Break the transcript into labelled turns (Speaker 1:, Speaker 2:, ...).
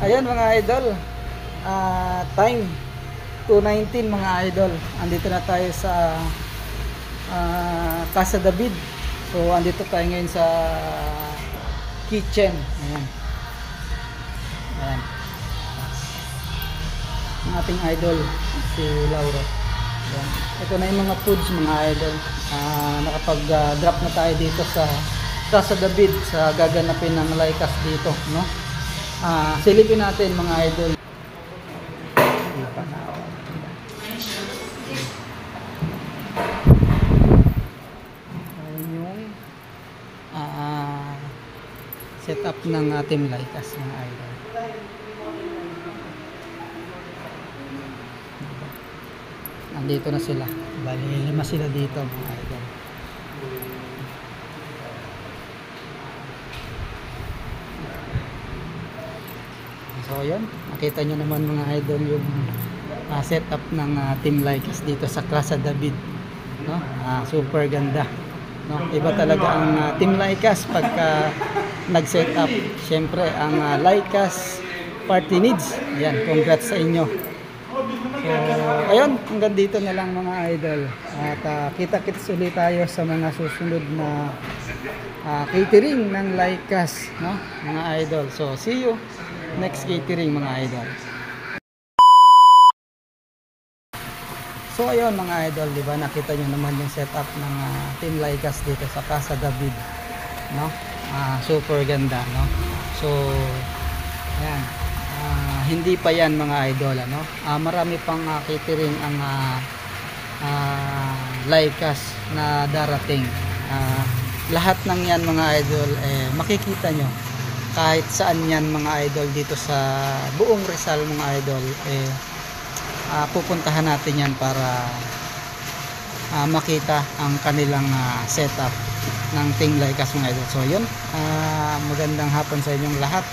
Speaker 1: Ayan mga idol, time 2:19 mga idol. Andito na tayo sa Casa David. So andito tayo ngayon sa kitchen. Ayan. Ayan. Ang ating idol si Lauro. Ayan. Ito na yung mga foods mga idol. Nakapag-drop na tayo dito sa Casa David sa gaganapin ng Laikas dito, no? Silipin natin mga idol. Ayan yung setup ng ating Laikas mga idol. Nandito na sila. Bali, 5 sila dito mga idol. So yun, nakita nyo naman mga idol yung setup ng Team Laikas dito sa Casa David, no? Super ganda, no? Iba talaga ang Team Laikas pagka nag-setup. Siyempre ang Laikas Party Needs. Yan, congrats sa inyo. So ayun, hanggang dito na lang mga idol. At kita-kits ulit tayo sa mga susunod na catering ng Laikas, no? Mga idol. So see you next catering mga idol. So ayun mga idol, di ba nakita nyo naman yung setup ng Team Laikas dito sa Casa David, no? Super ganda, no? So ayan, hindi pa yan mga idol, ano? Marami pang catering ang Laikas na darating. Lahat ng yan mga idol makikita nyo kahit saan yan mga idol dito sa buong Rizal mga idol. Pupuntahan natin yan para makita ang kanilang setup ng Team Laikas mga idol. So yun, magandang hapon sa inyong lahat.